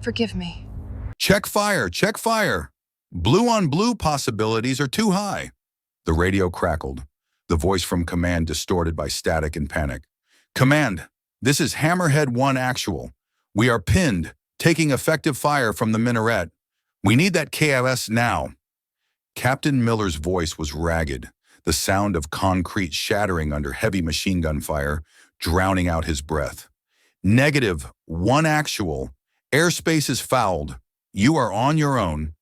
Forgive me. Check fire, check fire. Blue on blue possibilities are too high. The radio crackled, the voice from command distorted by static and panic. Command, this is Hammerhead 1 actual. We are pinned, taking effective fire from the minaret. We need that KOS now. Captain Miller's voice was ragged, the sound of concrete shattering under heavy machine gun fire, drowning out his breath. -1 actual. Airspace is fouled. You are on your own.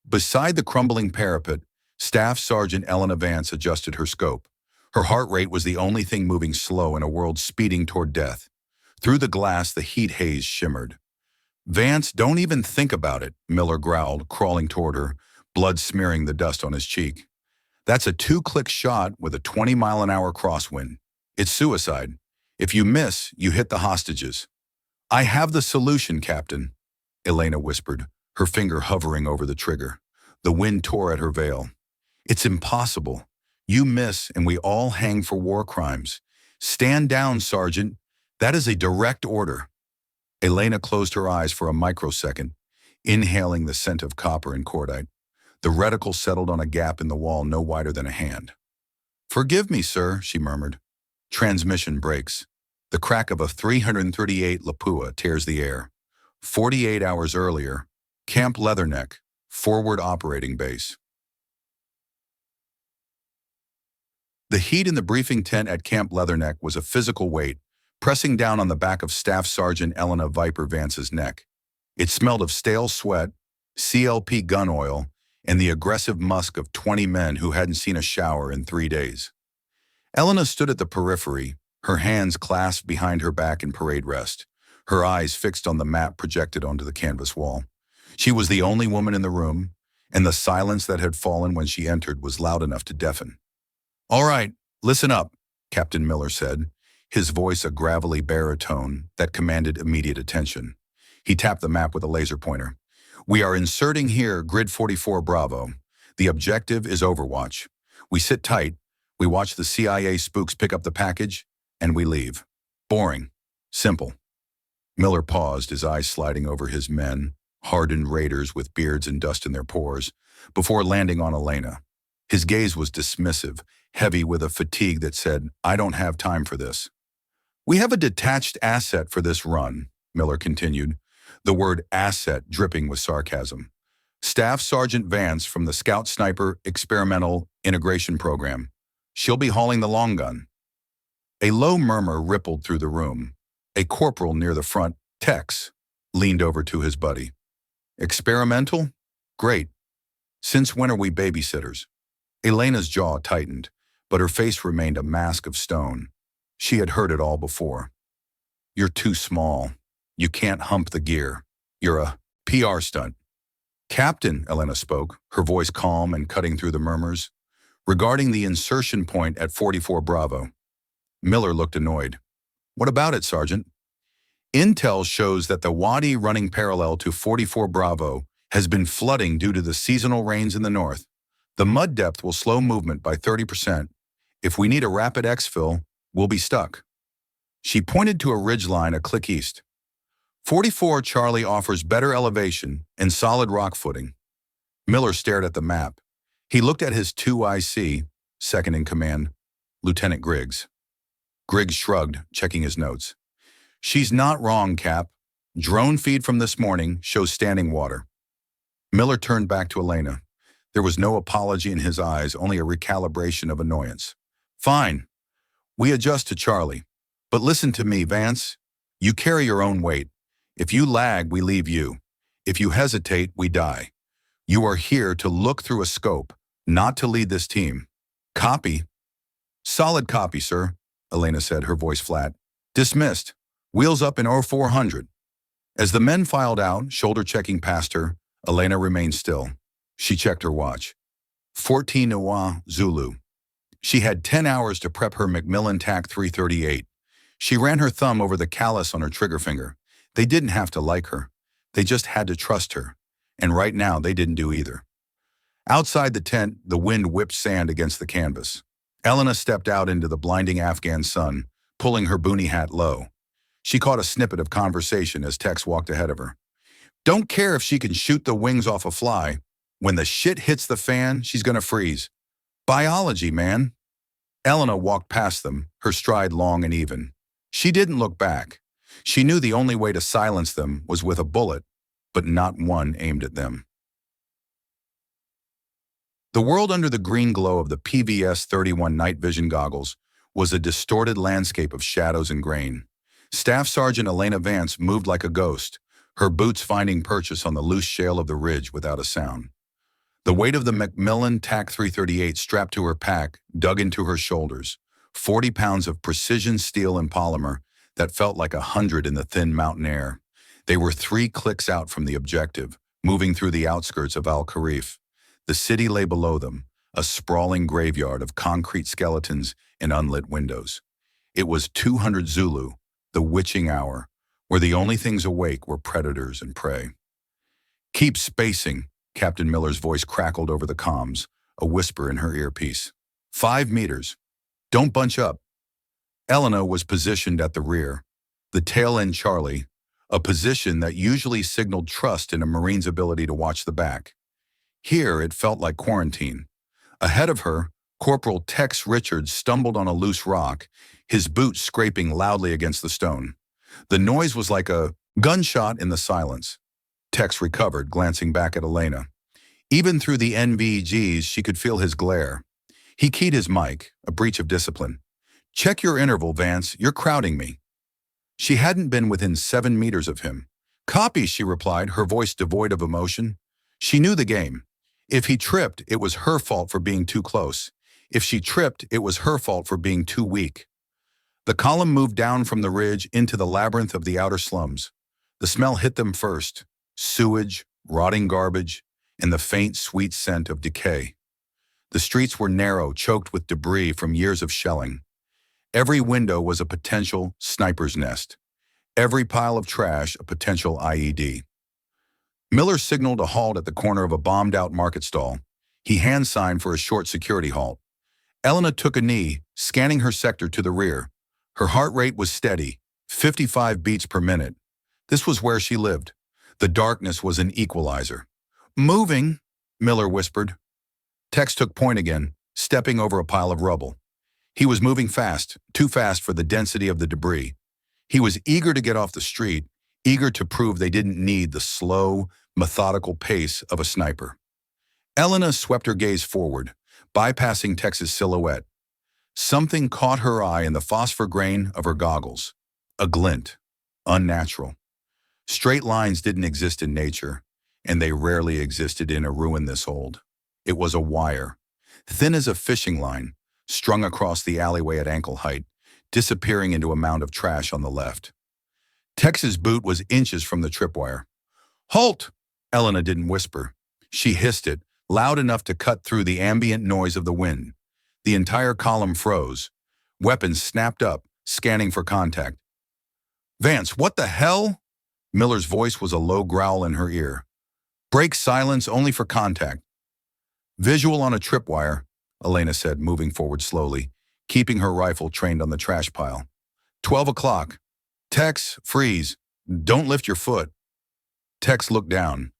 Beside the crumbling parapet, Staff Sergeant Elena Vance adjusted her scope. Her heart rate was the only thing moving slow in a world speeding toward death. Through the glass, the heat haze shimmered. Vance, don't even think about it, Miller growled, crawling toward her, blood smearing the dust on his cheek. That's a 2-click shot with a 20-mile-an-hour crosswind. It's suicide. If you miss, you hit the hostages. I have the solution, Captain, Elena whispered, her finger hovering over the trigger. The wind tore at her veil. It's impossible. You miss and we all hang for war crimes. Stand down, Sergeant. That is a direct order. Elena closed her eyes for a microsecond, inhaling the scent of copper and cordite. The reticle settled on a gap in the wall no wider than a hand. Forgive me, sir, she murmured. Transmission breaks. The crack of a 338 Lapua tears the air. 48 hours earlier, Camp Leatherneck, forward operating base. The heat in the briefing tent at Camp Leatherneck was a physical weight, pressing down on the back of Staff Sergeant Elena Viper Vance's neck. It smelled of stale sweat, CLP gun oil, and the aggressive musk of 20 men who hadn't seen a shower in 3 days. Elena stood at the periphery, her hands clasped behind her back in parade rest, her eyes fixed on the map projected onto the canvas wall. She was the only woman in the room, and the silence that had fallen when she entered was loud enough to deafen. All right, listen up, Captain Miller said, his voice a gravelly baritone that commanded immediate attention. He tapped the map with a laser pointer. We are inserting here Grid 44 Bravo. The objective is Overwatch. We sit tight, we watch the CIA spooks pick up the package, and we leave. Boring. Simple. Miller paused, his eyes sliding over his men, hardened raiders with beards and dust in their pores, before landing on Elena. His gaze was dismissive, heavy with a fatigue that said, I don't have time for this. We have a detached asset for this run, Miller continued, the word asset dripping with sarcasm. Staff Sergeant Vance from the Scout Sniper Experimental Integration Program. She'll be hauling the long gun. A low murmur rippled through the room. A corporal near the front, Tex, leaned over to his buddy. Experimental? Great. Since when are we babysitters? Elena's jaw tightened, but her face remained a mask of stone. She had heard it all before. You're too small. You can't hump the gear. You're a PR stunt. Captain, Elena spoke, her voice calm and cutting through the murmurs, regarding the insertion point at 44 Bravo. Miller looked annoyed. What about it, Sergeant? Intel shows that the wadi running parallel to 44 Bravo has been flooding due to the seasonal rains in the north. The mud depth will slow movement by 30%. If we need a rapid exfil, we'll be stuck. She pointed to a ridgeline a click east. 44 Charlie offers better elevation and solid rock footing. Miller stared at the map. He looked at his 2IC, second in command, Lieutenant Griggs. Griggs shrugged, checking his notes. She's not wrong, Cap. Drone feed from this morning shows standing water. Miller turned back to Elena. There was no apology in his eyes, only a recalibration of annoyance. Fine. We adjust to Charlie. But listen to me, Vance. You carry your own weight. If you lag, we leave you. If you hesitate, we die. You are here to look through a scope, not to lead this team. Copy. Solid copy, sir, Elena said, her voice flat. Dismissed. Wheels up in 0400. As the men filed out, shoulder checking past her, Elena remained still. She checked her watch. 14 Iwa Zulu. She had 10 hours to prep her Macmillan TAC 338. She ran her thumb over the callus on her trigger finger. They didn't have to like her. They just had to trust her. And right now, they didn't do either. Outside the tent, the wind whipped sand against the canvas. Elena stepped out into the blinding Afghan sun, pulling her boonie hat low. She caught a snippet of conversation as Tex walked ahead of her. Don't care if she can shoot the wings off a fly. When the shit hits the fan, she's gonna freeze. Biology, man. Elena walked past them, her stride long and even. She didn't look back. She knew the only way to silence them was with a bullet, but not one aimed at them. The world under the green glow of the PVS-31 night vision goggles was a distorted landscape of shadows and grain. Staff Sergeant Elena Vance moved like a ghost, her boots finding purchase on the loose shale of the ridge without a sound. The weight of the Macmillan TAC 338 strapped to her pack dug into her shoulders, 40 pounds of precision steel and polymer that felt like 100 in the thin mountain air. They were 3 clicks out from the objective, moving through the outskirts of Al-Kharif. The city lay below them, a sprawling graveyard of concrete skeletons and unlit windows. It was 200 Zulu, the witching hour, where the only things awake were predators and prey. "Keep spacing," Captain Miller's voice crackled over the comms, a whisper in her earpiece. 5 meters. Don't bunch up. Elena was positioned at the rear, the tail end Charlie, a position that usually signaled trust in a Marine's ability to watch the back. Here, it felt like quarantine. Ahead of her, Corporal Tex Richards stumbled on a loose rock, his boots scraping loudly against the stone. The noise was like a gunshot in the silence. Tex recovered, glancing back at Elena. Even through the NVGs, she could feel his glare. He keyed his mic, a breach of discipline. "Check your interval, Vance. You're crowding me." She hadn't been within 7 meters of him. "Copy," she replied, her voice devoid of emotion. She knew the game. If he tripped, it was her fault for being too close. If she tripped, it was her fault for being too weak. The column moved down from the ridge into the labyrinth of the outer slums. The smell hit them first: sewage, rotting garbage, and the faint, sweet scent of decay. The streets were narrow, choked with debris from years of shelling. Every window was a potential sniper's nest. Every pile of trash a potential IED. Miller signaled a halt at the corner of a bombed-out market stall. He hand-signed for a short security halt. Elena took a knee, scanning her sector to the rear. Her heart rate was steady, 55 beats per minute. This was where she lived. The darkness was an equalizer. "Moving," Miller whispered. Tex took point again, stepping over a pile of rubble. He was moving fast, too fast for the density of the debris. He was eager to get off the street, eager to prove they didn't need the slow, methodical pace of a sniper. Elena swept her gaze forward, bypassing Tex's silhouette. Something caught her eye in the phosphor grain of her goggles. A glint. Unnatural. Straight lines didn't exist in nature, and they rarely existed in a ruin this old. It was a wire, thin as a fishing line, strung across the alleyway at ankle height, disappearing into a mound of trash on the left. Tex's boot was inches from the tripwire. "Halt!" Elena didn't whisper. She hissed it, loud enough to cut through the ambient noise of the wind. The entire column froze. Weapons snapped up, scanning for contact. "Vance, what the hell?" Miller's voice was a low growl in her ear. "Break silence only for contact." "Visual on a tripwire," Elena said, moving forward slowly, keeping her rifle trained on the trash pile. 12 o'clock. "Tex, freeze. Don't lift your foot." Tex looked down.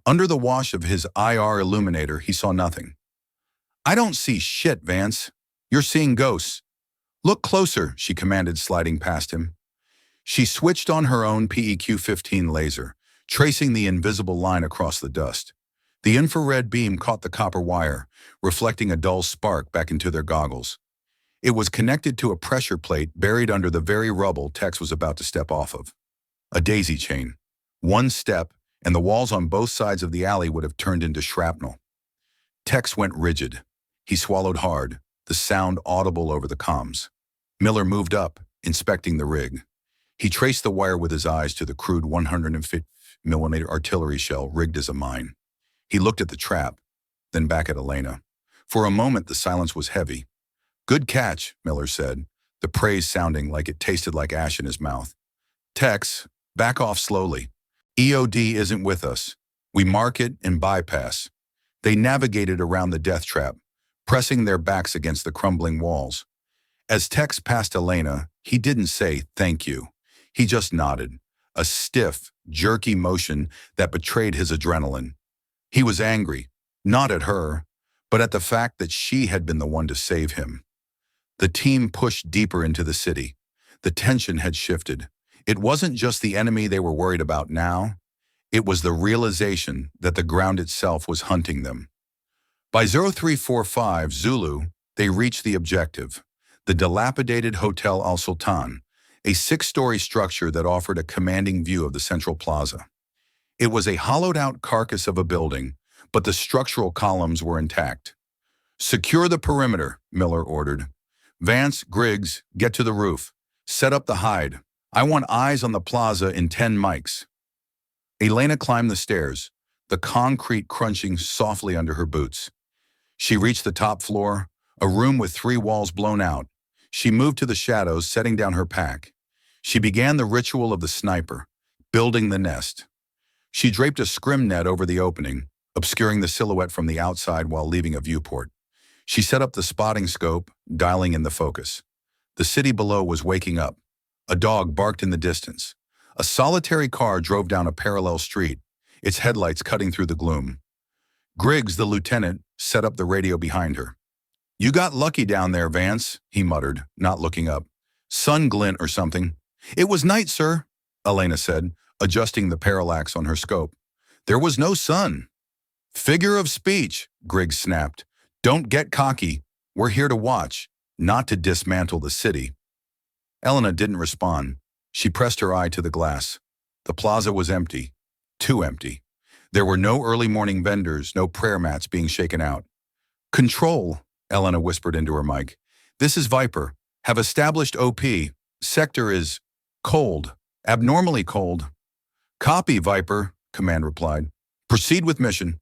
Under the wash of his IR illuminator, he saw nothing. "I don't see shit, Vance. You're seeing ghosts." "Look closer," she commanded, sliding past him. She switched on her own PEQ-15 laser, tracing the invisible line across the dust. The infrared beam caught the copper wire, reflecting a dull spark back into their goggles. It was connected to a pressure plate buried under the very rubble Tex was about to step off of. A daisy chain. One step, and the walls on both sides of the alley would have turned into shrapnel. Tex went rigid. He swallowed hard, the sound audible over the comms. Miller moved up, inspecting the rig. He traced the wire with his eyes to the crude 150mm artillery shell rigged as a mine. He looked at the trap, then back at Elena. For a moment, the silence was heavy. "Good catch," Miller said, the praise sounding like it tasted like ash in his mouth. "Tex, back off slowly. EOD isn't with us. We mark it and bypass." They navigated around the death trap, pressing their backs against the crumbling walls. As Tex passed Elena, he didn't say thank you. He just nodded, a stiff, jerky motion that betrayed his adrenaline. He was angry, not at her, but at the fact that she had been the one to save him. The team pushed deeper into the city. The tension had shifted. It wasn't just the enemy they were worried about now. It was the realization that the ground itself was hunting them. By 0345 Zulu, they reached the objective, the dilapidated Hotel Al Sultan, a 6-story structure that offered a commanding view of the central plaza. It was a hollowed-out carcass of a building, but the structural columns were intact. "Secure the perimeter," Miller ordered. "Vance, Griggs, get to the roof. Set up the hide. I want eyes on the plaza in 10 mics." Elena climbed the stairs, the concrete crunching softly under her boots. She reached the top floor, a room with 3 walls blown out. She moved to the shadows, setting down her pack. She began the ritual of the sniper, building the nest. She draped a scrim net over the opening, obscuring the silhouette from the outside while leaving a viewport. She set up the spotting scope, dialing in the focus. The city below was waking up. A dog barked in the distance. A solitary car drove down a parallel street, its headlights cutting through the gloom. Griggs, the lieutenant, set up the radio behind her. "You got lucky down there, Vance," he muttered, not looking up. "Sun glint or something." "It was night, sir," Elena said, adjusting the parallax on her scope. "There was no sun." "Figure of speech," Griggs snapped. "Don't get cocky. We're here to watch, not to dismantle the city." Elena didn't respond. She pressed her eye to the glass. The plaza was empty. Too empty. There were no early morning vendors, no prayer mats being shaken out. "Control," Elena whispered into her mic. "This is Viper. Have established OP. Sector is cold. Abnormally cold." "Copy, Viper," Command replied. "Proceed with mission."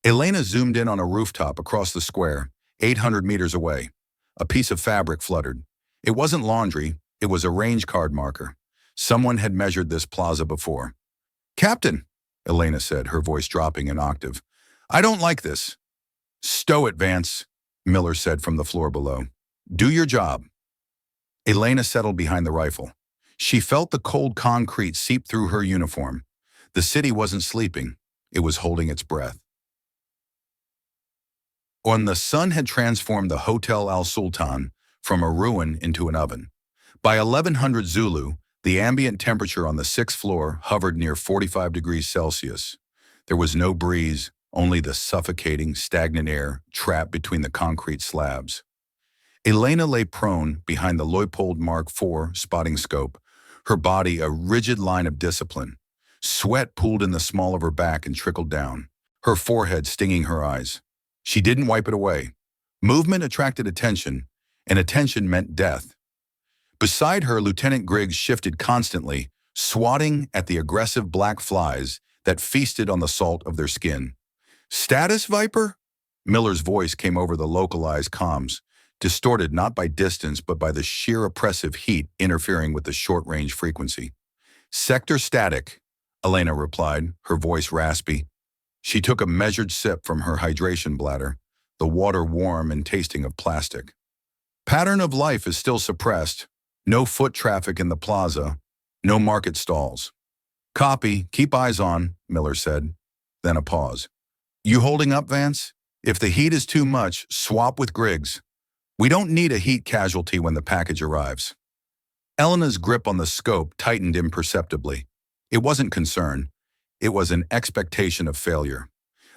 Elena zoomed in on a rooftop across the square, 800 meters away. A piece of fabric fluttered. It wasn't laundry, it was a range card marker. Someone had measured this plaza before. "Captain," Elena said, her voice dropping an octave. "I don't like this." "Stow it, Vance," Miller said from the floor below. "Do your job." Elena settled behind the rifle. She felt the cold concrete seep through her uniform. The city wasn't sleeping. It was holding its breath. When the sun had transformed the Hotel Al Sultan from a ruin into an oven. By 1100 Zulu, the ambient temperature on the 6th floor hovered near 45 degrees Celsius. There was no breeze, only the suffocating, stagnant air trapped between the concrete slabs. Elena lay prone behind the Leupold Mark IV spotting scope, her body a rigid line of discipline. Sweat pooled in the small of her back and trickled down, her forehead stinging her eyes. She didn't wipe it away. Movement attracted attention, and attention meant death. Beside her, Lieutenant Griggs shifted constantly, swatting at the aggressive black flies that feasted on the salt of their skin. "Status, Viper?" Miller's voice came over the localized comms, distorted not by distance but by the sheer oppressive heat interfering with the short-range frequency. "Sector static," Elena replied, her voice raspy. She took a measured sip from her hydration bladder, the water warm and tasting of plastic. "Pattern of life is still suppressed. No foot traffic in the plaza. No market stalls." "Copy. Keep eyes on," Miller said. Then a pause. "You holding up, Vance? If the heat is too much, swap with Griggs. We don't need a heat casualty when the package arrives." Elena's grip on the scope tightened imperceptibly. It wasn't concern. It was an expectation of failure.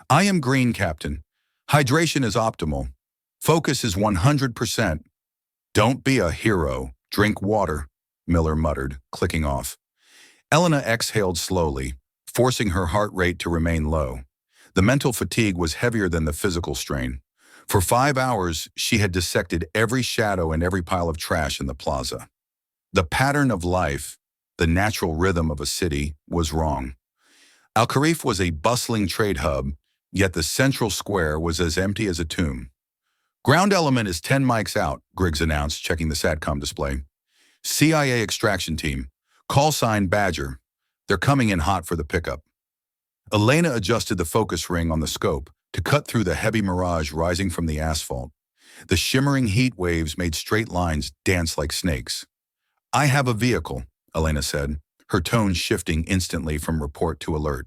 "I am green, Captain. Hydration is optimal. Focus is 100%. Don't be a hero. Drink water," Miller muttered, clicking off. Elena exhaled slowly, forcing her heart rate to remain low. The mental fatigue was heavier than the physical strain. For 5 hours, she had dissected every shadow and every pile of trash in the plaza. The pattern of life, the natural rhythm of a city, was wrong. Al-Kharif was a bustling trade hub, yet the central square was as empty as a tomb. "Ground element is 10 mics out," Griggs announced, checking the SATCOM display. "CIA extraction team. Call sign Badger. They're coming in hot for the pickup." Elena adjusted the focus ring on the scope to cut through the heavy mirage rising from the asphalt. The shimmering heat waves made straight lines dance like snakes. "I have a vehicle," Elena said. her tone shifting instantly from report to alert.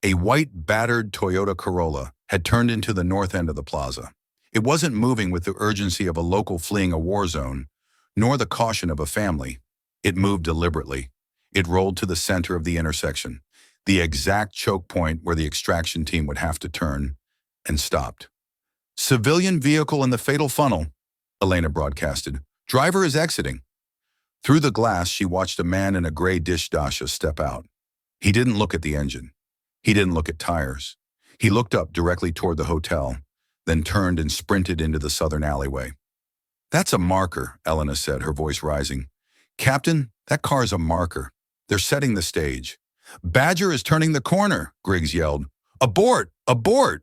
A white, battered Toyota Corolla had turned into the north end of the plaza. It wasn't moving with the urgency of a local fleeing a war zone, nor the caution of a family. It moved deliberately. It rolled to the center of the intersection, the exact choke point where the extraction team would have to turn, and stopped. "Civilian vehicle in the fatal funnel," Elena broadcasted. "Driver is exiting." Through the glass, she watched a man in a gray dish Dacia step out. He didn't look at the engine. He didn't look at tires. He looked up directly toward the hotel, then turned and sprinted into the southern alleyway. "That's a marker," Elena said, her voice rising. "Captain, that car's a marker. They're setting the stage." "Badger is turning the corner," Griggs yelled. "Abort! Abort!"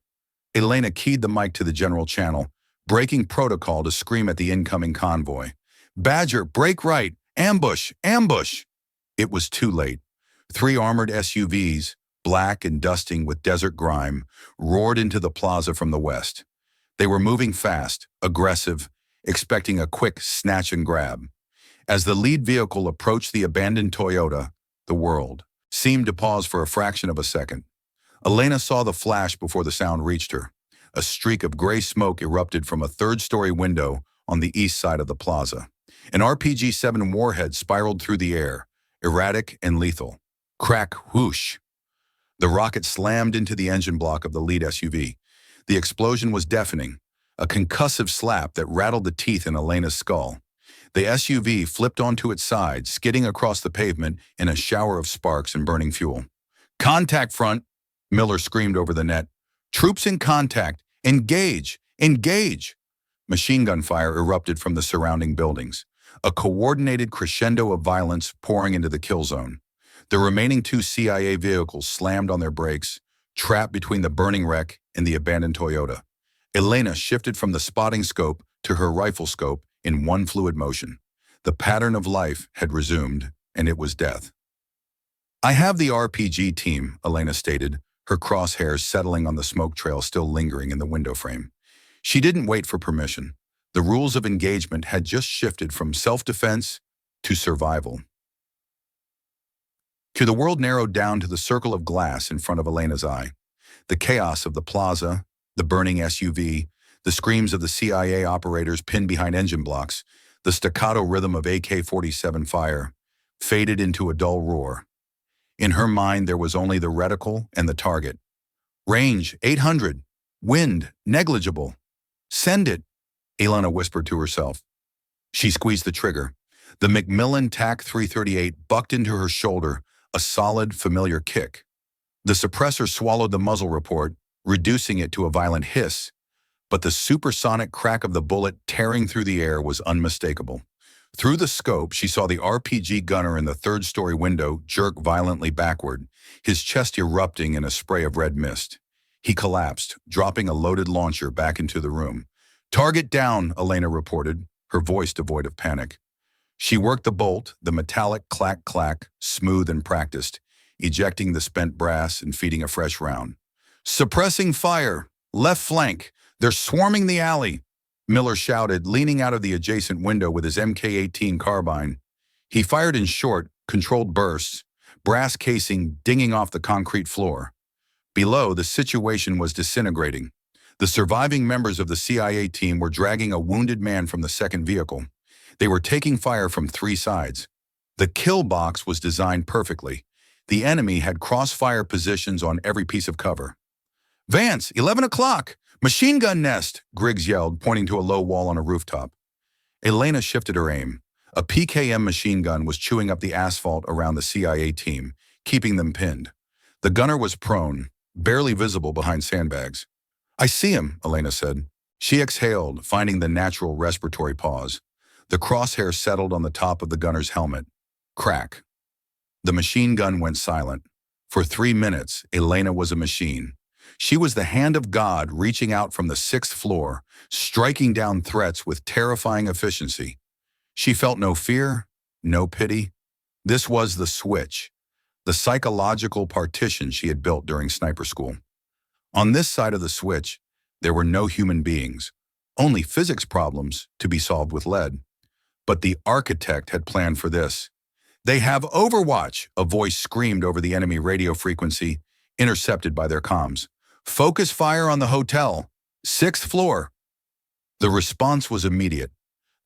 Elena keyed the mic to the general channel, breaking protocol to scream at the incoming convoy. "Badger, break right! Ambush! Ambush!" It was too late. 3 armored SUVs, black and dusting with desert grime, roared into the plaza from the west. They were moving fast, aggressive, expecting a quick snatch and grab. As the lead vehicle approached the abandoned Toyota, the world seemed to pause for a fraction of a second. Elena saw the flash before the sound reached her. A streak of gray smoke erupted from a third-story window on the east side of the plaza. An RPG-7 warhead spiraled through the air, erratic and lethal. Crack, whoosh. The rocket slammed into the engine block of the lead SUV. The explosion was deafening, a concussive slap that rattled the teeth in Elena's skull. The SUV flipped onto its side, skidding across the pavement in a shower of sparks and burning fuel. "Contact front!" Miller screamed over the net. "Troops in contact! Engage! Engage!" Machine gun fire erupted from the surrounding buildings, a coordinated crescendo of violence pouring into the kill zone. The remaining 2 CIA vehicles slammed on their brakes, trapped between the burning wreck and the abandoned Toyota. Elena shifted from the spotting scope to her rifle scope in one fluid motion. The pattern of life had resumed, and it was death. "I have the RPG team," Elena stated, her crosshairs settling on the smoke trail still lingering in the window frame. She didn't wait for permission. The rules of engagement had just shifted from self-defense to survival. The world narrowed down to the circle of glass in front of Elena's eye. The chaos of the plaza, the burning SUV, the screams of the CIA operators pinned behind engine blocks, the staccato rhythm of AK-47 fire, faded into a dull roar. In her mind, there was only the reticle and the target. "Range, 800. Wind, negligible. Send it," Elena whispered to herself. She squeezed the trigger. The Macmillan TAC 338 bucked into her shoulder, a solid, familiar kick. The suppressor swallowed the muzzle report, reducing it to a violent hiss, but the supersonic crack of the bullet tearing through the air was unmistakable. Through the scope, she saw the RPG gunner in the third-story window jerk violently backward, his chest erupting in a spray of red mist. He collapsed, dropping a loaded launcher back into the room. "Target down," Elena reported, her voice devoid of panic. She worked the bolt, the metallic clack-clack, smooth and practiced, ejecting the spent brass and feeding a fresh round. "Suppressing fire! Left flank! They're swarming the alley!" Miller shouted, leaning out of the adjacent window with his MK-18 carbine. He fired in short, controlled bursts, brass casing dinging off the concrete floor. Below, the situation was disintegrating. The surviving members of the CIA team were dragging a wounded man from the second vehicle. They were taking fire from 3 sides. The kill box was designed perfectly. The enemy had crossfire positions on every piece of cover. "Vance, 11 o'clock! Machine gun nest!" Griggs yelled, pointing to a low wall on a rooftop. Elena shifted her aim. A PKM machine gun was chewing up the asphalt around the CIA team, keeping them pinned. The gunner was prone, barely visible behind sandbags. "I see him," Elena said. She exhaled, finding the natural respiratory pause. The crosshair settled on the top of the gunner's helmet. Crack. The machine gun went silent. For 3 minutes, Elena was a machine. She was the hand of God reaching out from the 6th floor, striking down threats with terrifying efficiency. She felt no fear, no pity. This was the switch, the psychological partition she had built during sniper school. On this side of the switch, there were no human beings, only physics problems to be solved with lead. But the architect had planned for this. They have Overwatch, a voice screamed over the enemy radio frequency, intercepted by their comms. Focus fire on the hotel. 6th floor. The response was immediate.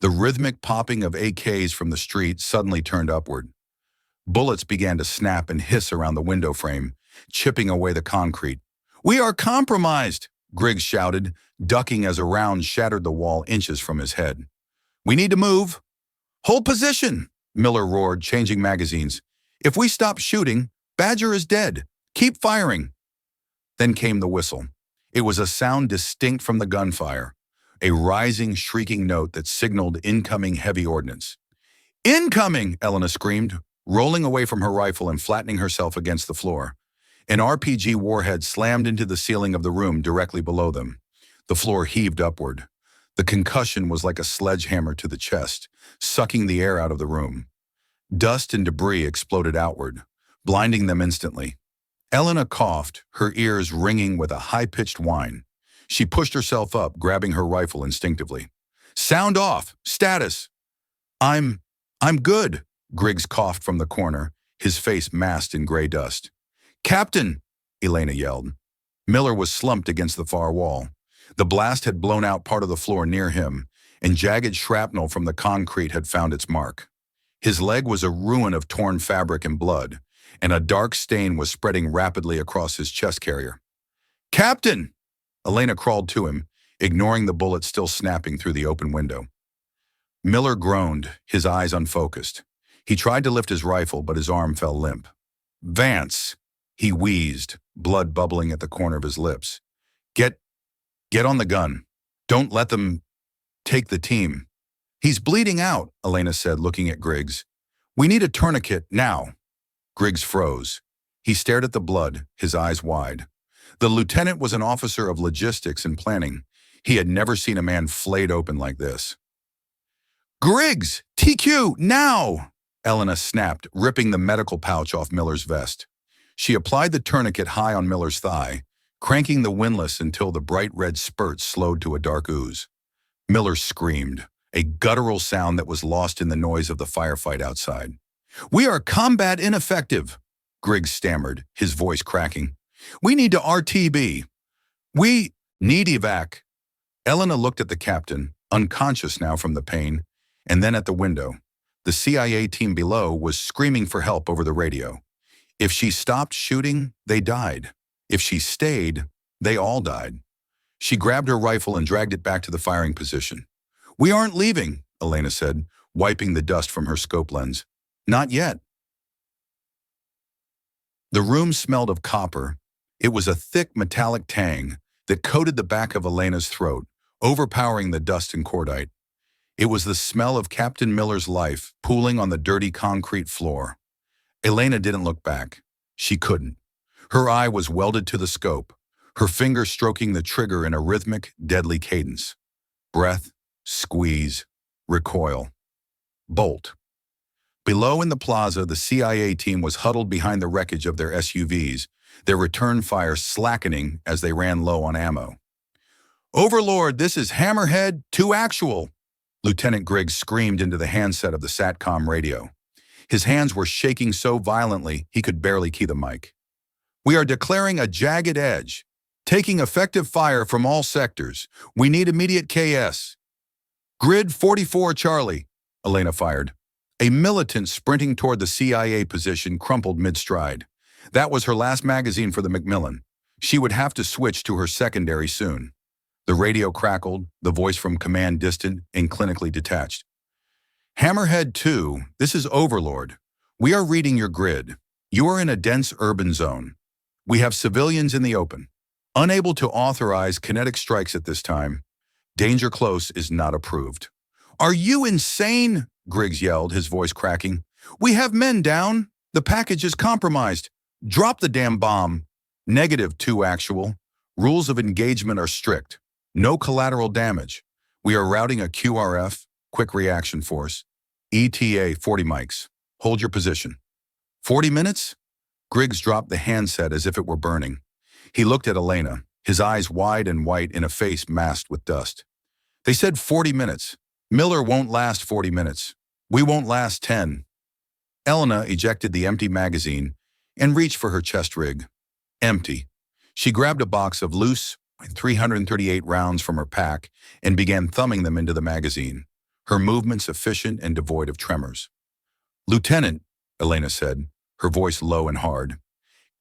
The rhythmic popping of AKs from the street suddenly turned upward. Bullets began to snap and hiss around the window frame, chipping away the concrete. "We are compromised!" Griggs shouted, ducking as a round shattered the wall inches from his head. "We need to move." "Hold position!" Miller roared, changing magazines. "If we stop shooting, Badger is dead. Keep firing." Then came the whistle. It was a sound distinct from the gunfire, a rising, shrieking note that signaled incoming heavy ordnance. "Incoming!" Elena screamed, rolling away from her rifle and flattening herself against the floor. An RPG warhead slammed into the ceiling of the room directly below them. The floor heaved upward. The concussion was like a sledgehammer to the chest, sucking the air out of the room. Dust and debris exploded outward, blinding them instantly. Elena coughed, her ears ringing with a high-pitched whine. She pushed herself up, grabbing her rifle instinctively. "Sound off! Status!" I'm good," Griggs coughed from the corner, his face masked in gray dust. "Captain!" Elena yelled. Miller was slumped against the far wall. The blast had blown out part of the floor near him, and jagged shrapnel from the concrete had found its mark. His leg was a ruin of torn fabric and blood, and a dark stain was spreading rapidly across his chest carrier. "Captain!" Elena crawled to him, ignoring the bullet still snapping through the open window. Miller groaned, his eyes unfocused. He tried to lift his rifle, but his arm fell limp. "Vance!" He wheezed, blood bubbling at the corner of his lips. Get on the gun. Don't let them take the team." "He's bleeding out," Elena said, looking at Griggs. "We need a tourniquet, now." Griggs froze. He stared at the blood, his eyes wide. The lieutenant was an officer of logistics and planning. He had never seen a man flayed open like this. "Griggs! TQ, now!" Elena snapped, ripping the medical pouch off Miller's vest. She applied the tourniquet high on Miller's thigh, cranking the windlass until the bright red spurt slowed to a dark ooze. Miller screamed, a guttural sound that was lost in the noise of the firefight outside. "We are combat ineffective," Griggs stammered, his voice cracking. "We need to RTB. We need evac." Elena looked at the captain, unconscious now from the pain, and then at the window. The CIA team below was screaming for help over the radio. If she stopped shooting, they died. If she stayed, they all died. She grabbed her rifle and dragged it back to the firing position. "We aren't leaving," Elena said, wiping the dust from her scope lens. "Not yet." The room smelled of copper. It was a thick metallic tang that coated the back of Elena's throat, overpowering the dust and cordite. It was the smell of Captain Miller's life pooling on the dirty concrete floor. Elena didn't look back. She couldn't. Her eye was welded to the scope, her finger stroking the trigger in a rhythmic, deadly cadence. Breath, squeeze, recoil, bolt. Below in the plaza, the CIA team was huddled behind the wreckage of their SUVs, their return fire slackening as they ran low on ammo. "Overlord, this is Hammerhead, 2 actual," Lieutenant Griggs screamed into the handset of the SATCOM radio. His hands were shaking so violently he could barely key the mic. "We are declaring a jagged edge, taking effective fire from all sectors. We need immediate KS. Grid 44 Charlie," Elena fired. A militant sprinting toward the CIA position crumpled mid-stride. That was her last magazine for the Macmillan. She would have to switch to her secondary soon. The radio crackled, the voice from command distant and clinically detached. "Hammerhead 2, this is Overlord. We are reading your grid. You are in a dense urban zone. We have civilians in the open. Unable to authorize kinetic strikes at this time. Danger close is not approved." "Are you insane?" Griggs yelled, his voice cracking. "We have men down. The package is compromised. Drop the damn bomb." "Negative 2 actual. Rules of engagement are strict. No collateral damage. We are routing a QRF, quick reaction force. ETA 40 mics. Hold your position." 40 minutes? Griggs dropped the handset as if it were burning. He looked at Elena, his eyes wide and white in a face masked with dust. "They said 40 minutes. Miller won't last 40 minutes. We won't last 10. Elena ejected the empty magazine and reached for her chest rig. Empty. She grabbed a box of loose 338 rounds from her pack and began thumbing them into the magazine, her movements efficient and devoid of tremors. "Lieutenant," Elena said, her voice low and hard,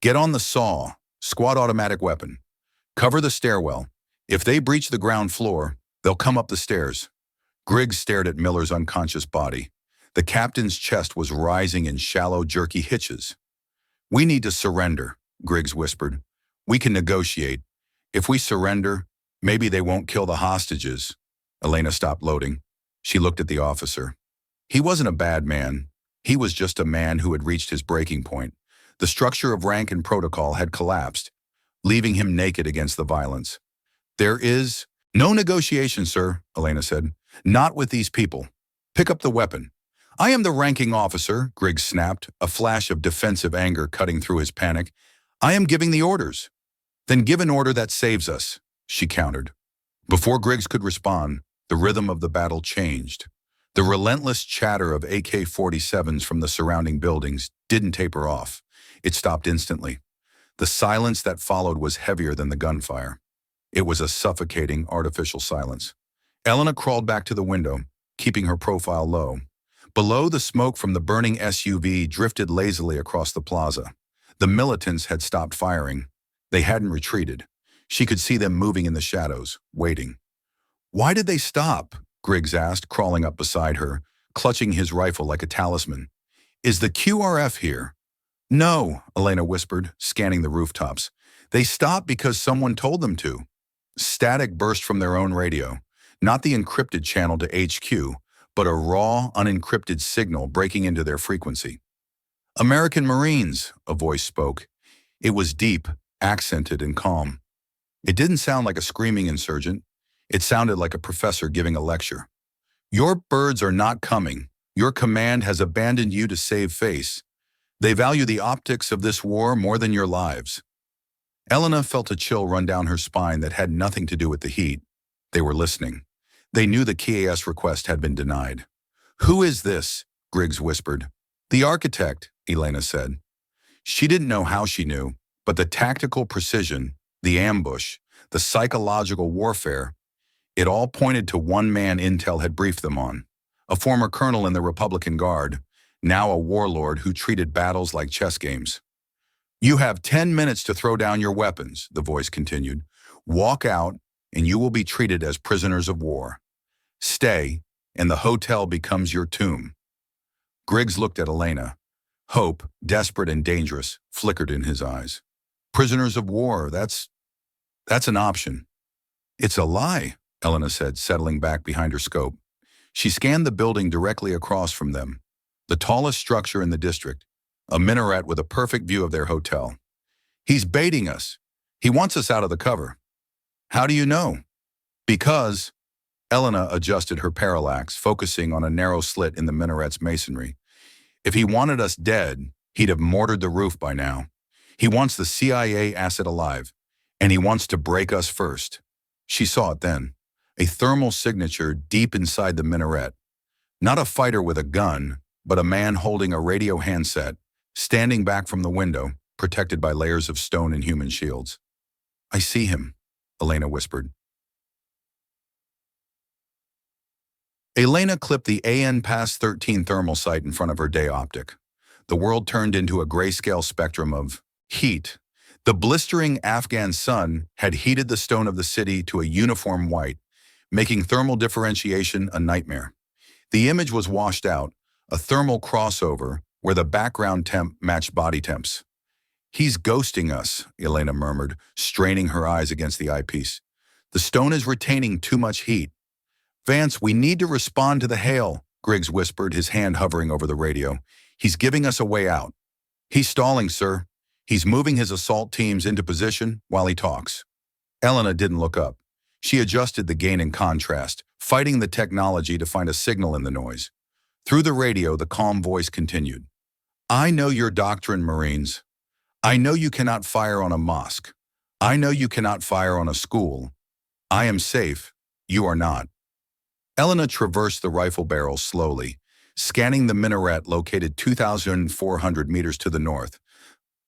"get on the saw, squad automatic weapon. Cover the stairwell. If they breach the ground floor, they'll come up the stairs." Griggs stared at Miller's unconscious body. The captain's chest was rising in shallow, jerky hitches. "We need to surrender," Griggs whispered. "We can negotiate. If we surrender, maybe they won't kill the hostages." Elena stopped loading. She looked at the officer. He wasn't a bad man. He was just a man who had reached his breaking point. The structure of rank and protocol had collapsed, leaving him naked against the violence. "There is no negotiation, sir," Elena said. "Not with these people. Pick up the weapon." "I am the ranking officer," Griggs snapped, a flash of defensive anger cutting through his panic. "I am giving the orders." "Then give an order that saves us," she countered. Before Griggs could respond, the rhythm of the battle changed. The relentless chatter of AK-47s from the surrounding buildings didn't taper off. It stopped instantly. The silence that followed was heavier than the gunfire. It was a suffocating, artificial silence. Elena crawled back to the window, keeping her profile low. Below, the smoke from the burning SUV drifted lazily across the plaza. The militants had stopped firing. They hadn't retreated. She could see them moving in the shadows, waiting. "Why did they stop?" Griggs asked, crawling up beside her, clutching his rifle like a talisman. "Is the QRF here?" "No," Elena whispered, scanning the rooftops. "They stopped because someone told them to." Static burst from their own radio, not the encrypted channel to HQ, but a raw, unencrypted signal breaking into their frequency. "American Marines," a voice spoke. It was deep, accented, and calm. It didn't sound like a screaming insurgent. It sounded like a professor giving a lecture. "Your birds are not coming. Your command has abandoned you to save face. They value the optics of this war more than your lives." Elena felt a chill run down her spine that had nothing to do with the heat. They were listening. They knew the KAS request had been denied. "Who is this?" Griggs whispered. "The architect," Elena said. She didn't know how she knew, but the tactical precision, the ambush, the psychological warfare, it all pointed to one man Intel had briefed them on, a former colonel in the Republican Guard, now a warlord who treated battles like chess games. "You have 10 minutes to throw down your weapons," the voice continued. "Walk out, and you will be treated as prisoners of war. Stay, and the hotel becomes your tomb." Griggs looked at Elena. Hope, desperate and dangerous, flickered in his eyes. "Prisoners of war, that's an option." "It's a lie," Elena said, settling back behind her scope. She scanned the building directly across from them, the tallest structure in the district, a minaret with a perfect view of their hotel. "He's baiting us. He wants us out of the cover." "How do you know?" "Because," Elena adjusted her parallax, focusing on a narrow slit in the minaret's masonry. "If he wanted us dead, he'd have mortared the roof by now. He wants the CIA asset alive, and he wants to break us first." She saw it then, a thermal signature deep inside the minaret. Not a fighter with a gun, but a man holding a radio handset, standing back from the window, protected by layers of stone and human shields. "I see him," Elena whispered. Elena clipped the AN Pass 13 thermal sight in front of her day optic. The world turned into a grayscale spectrum of heat. The blistering Afghan sun had heated the stone of the city to a uniform white, making thermal differentiation a nightmare. The image was washed out, a thermal crossover where the background temp matched body temps. "He's ghosting us," Elena murmured, straining her eyes against the eyepiece. "The stone is retaining too much heat." "Vance, we need to respond to the hail," Griggs whispered, his hand hovering over the radio. "He's giving us a way out." "He's stalling, sir. He's moving his assault teams into position while he talks." Elena didn't look up. She adjusted the gain and contrast, fighting the technology to find a signal in the noise. Through the radio, the calm voice continued. "I know your doctrine, Marines. I know you cannot fire on a mosque. I know you cannot fire on a school. I am safe. You are not." Elena traversed the rifle barrel slowly, scanning the minaret located 2,400 meters to the north,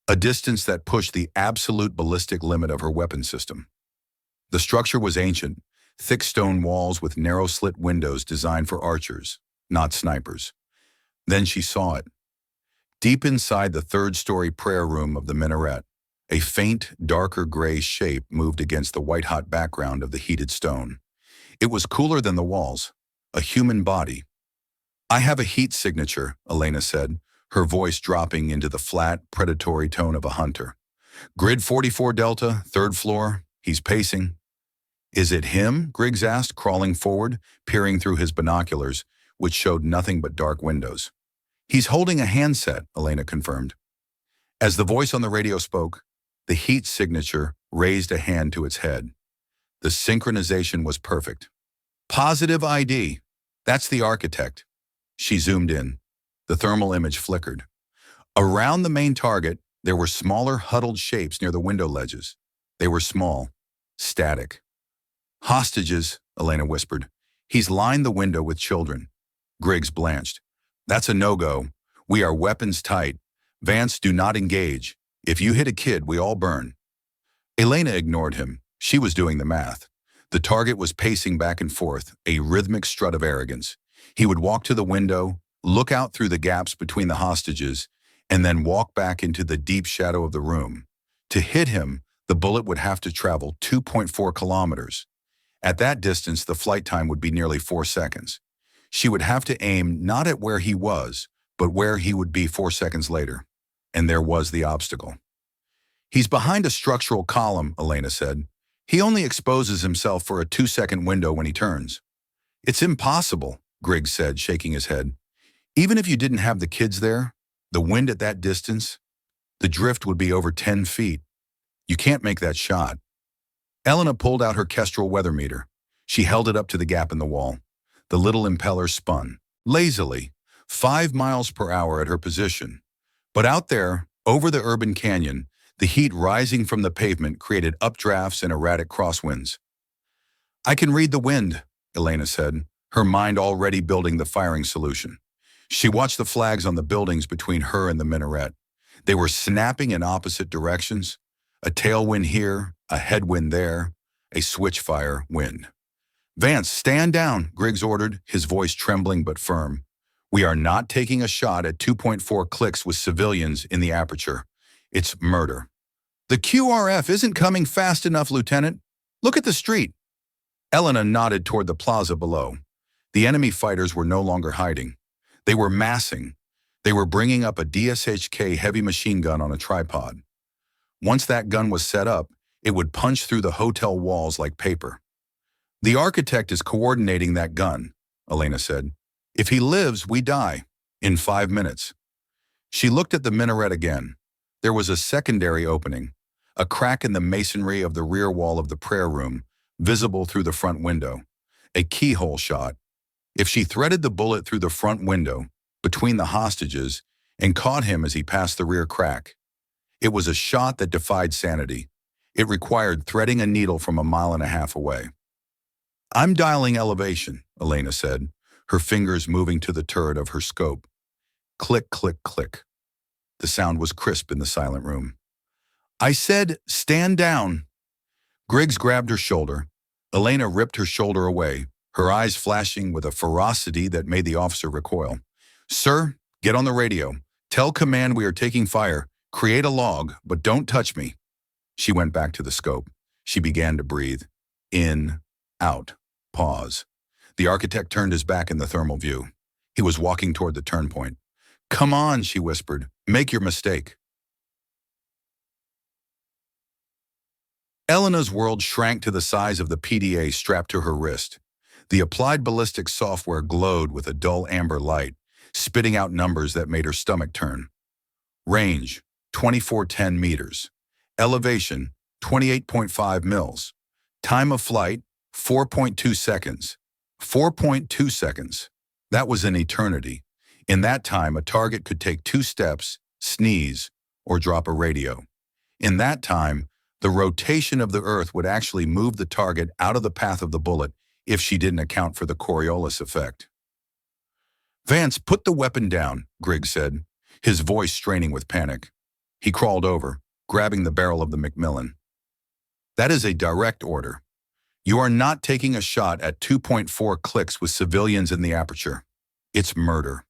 a distance that pushed the absolute ballistic limit of her weapon system. The structure was ancient, thick stone walls with narrow slit windows designed for archers, not snipers. Then she saw it. Deep inside the third-story prayer room of the minaret, a faint, darker gray shape moved against the white-hot background of the heated stone. It was cooler than the walls, a human body. "I have a heat signature," Elena said, her voice dropping into the flat, predatory tone of a hunter. "Grid 44 Delta, third floor. He's pacing." "Is it him?" Griggs asked, crawling forward, peering through his binoculars, which showed nothing but dark windows. "He's holding a handset," Elena confirmed. As the voice on the radio spoke, the heat signature raised a hand to its head. The synchronization was perfect. "Positive ID. That's the architect." She zoomed in. The thermal image flickered. Around the main target, there were smaller huddled shapes near the window ledges. They were small, static. "Hostages," Elena whispered. "He's lined the window with children." Griggs blanched. "That's a no-go. We are weapons tight. Vance, do not engage. If you hit a kid, we all burn." Elena ignored him. She was doing the math. The target was pacing back and forth, a rhythmic strut of arrogance. He would walk to the window, look out through the gaps between the hostages, and then walk back into the deep shadow of the room. To hit him, the bullet would have to travel 2.4 kilometers. At that distance, the flight time would be nearly 4 seconds. She would have to aim not at where he was, but where he would be 4 seconds later. And there was the obstacle. "He's behind a structural column," Elena said. "He only exposes himself for a 2-second window when he turns." "It's impossible," Griggs said, shaking his head. "Even if you didn't have the kids there, the wind at that distance, the drift would be over 10 feet. You can't make that shot." Elena pulled out her Kestrel weather meter. She held it up to the gap in the wall. The little impeller spun, lazily, 5 miles per hour at her position. But out there, over the urban canyon, the heat rising from the pavement created updrafts and erratic crosswinds. "I can read the wind," Elena said, her mind already building the firing solution. She watched the flags on the buildings between her and the minaret. They were snapping in opposite directions. A tailwind here, a headwind there, a switchfire wind. "Vance, stand down," Griggs ordered, his voice trembling but firm. "We are not taking a shot at 2.4 clicks with civilians in the aperture. It's murder." "The QRF isn't coming fast enough, Lieutenant. Look at the street." Elena nodded toward the plaza below. The enemy fighters were no longer hiding. They were massing. They were bringing up a DSHK heavy machine gun on a tripod. Once that gun was set up, it would punch through the hotel walls like paper. "The architect is coordinating that gun," Elena said. "If he lives, we die. In 5 minutes." She looked at the minaret again. There was a secondary opening, a crack in the masonry of the rear wall of the prayer room, visible through the front window. A keyhole shot. If she threaded the bullet through the front window, between the hostages, and caught him as he passed the rear crack, it was a shot that defied sanity. It required threading a needle from 1.5 miles away. "I'm dialing elevation," Elena said, her fingers moving to the turret of her scope. Click, click, click. The sound was crisp in the silent room. "I said, stand down." Griggs grabbed her shoulder. Elena ripped her shoulder away, her eyes flashing with a ferocity that made the officer recoil. "Sir, get on the radio. Tell command we are taking fire. Create a log, but don't touch me." She went back to the scope. She began to breathe. In, out, pause. The architect turned his back in the thermal view. He was walking toward the turnpoint. "Come on," she whispered. "Make your mistake." Elena's world shrank to the size of the PDA strapped to her wrist. The applied ballistics software glowed with a dull amber light, spitting out numbers that made her stomach turn. Range, 2410 meters. Elevation, 28.5 mils. Time of flight, 4.2 seconds. 4.2 seconds. That was an eternity. In that time, a target could take 2 steps, sneeze, or drop a radio. In that time, the rotation of the Earth would actually move the target out of the path of the bullet if she didn't account for the Coriolis effect. Vance, put the weapon down, Griggs said, his voice straining with panic. He crawled over, grabbing the barrel of the Macmillan. That is a direct order. You are not taking a shot at 2.4 clicks with civilians in the aperture. It's murder.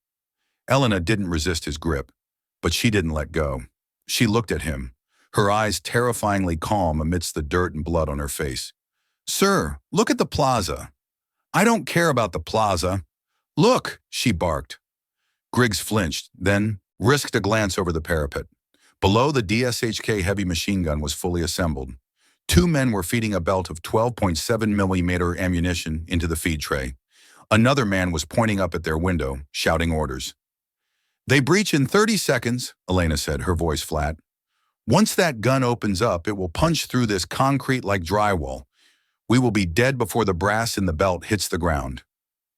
Elena didn't resist his grip, but she didn't let go. She looked at him, her eyes terrifyingly calm amidst the dirt and blood on her face. Sir, look at the plaza. I don't care about the plaza. Look, she barked. Griggs flinched, then risked a glance over the parapet. Below, the DSHK heavy machine gun was fully assembled. Two men were feeding a belt of 12.7mm ammunition into the feed tray. Another man was pointing up at their window, shouting orders. They breach in 30 seconds, Elena said, her voice flat. Once that gun opens up, it will punch through this concrete like drywall. We will be dead before the brass in the belt hits the ground.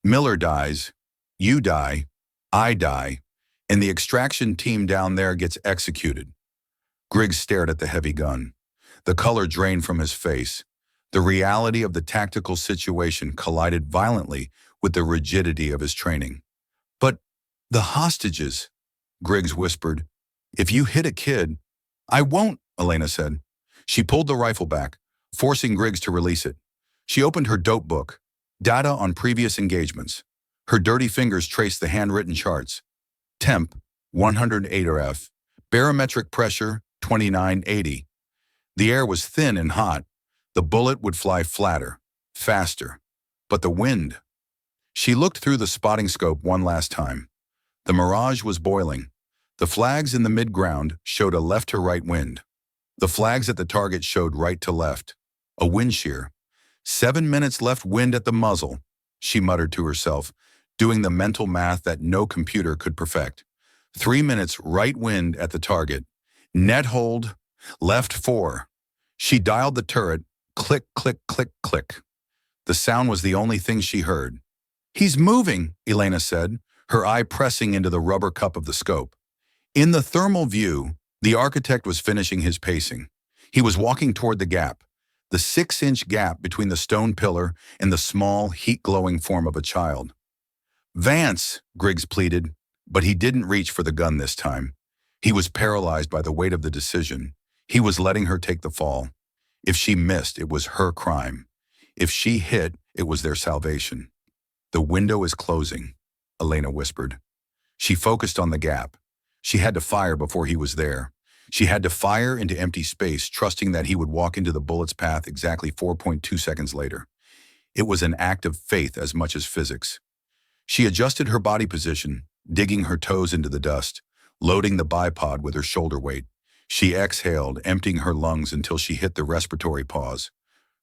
Miller dies, you die, I die, and the extraction team down there gets executed. Griggs stared at the heavy gun. The color drained from his face. The reality of the tactical situation collided violently with the rigidity of his training. But the hostages, Griggs whispered. If you hit a kid, I won't, Elena said. She pulled the rifle back, forcing Griggs to release it. She opened her dope book, data on previous engagements. Her dirty fingers traced the handwritten charts. Temp, 108 F. Barometric pressure, 2980. The air was thin and hot. The bullet would fly flatter, faster. But the wind. She looked through the spotting scope one last time. The mirage was boiling. The flags in the mid-ground showed a left-to-right wind. The flags at the target showed right to left. A wind shear. 7 minutes left wind at the muzzle, she muttered to herself, doing the mental math that no computer could perfect. 3 minutes right wind at the target. Net hold, left 4. She dialed the turret, click, click, click, click. The sound was the only thing she heard. He's moving, Elena said, her eye pressing into the rubber cup of the scope. In the thermal view, the architect was finishing his pacing. He was walking toward the gap, the 6-inch gap between the stone pillar and the small, heat-glowing form of a child. Vance, Griggs pleaded, but he didn't reach for the gun this time. He was paralyzed by the weight of the decision. He was letting her take the fall. If she missed, it was her crime. If she hit, it was their salvation. The window is closing, Elena whispered. She focused on the gap. She had to fire before he was there. She had to fire into empty space, trusting that he would walk into the bullet's path exactly 4.2 seconds later. It was an act of faith as much as physics. She adjusted her body position, digging her toes into the dust, loading the bipod with her shoulder weight. She exhaled, emptying her lungs until she hit the respiratory pause.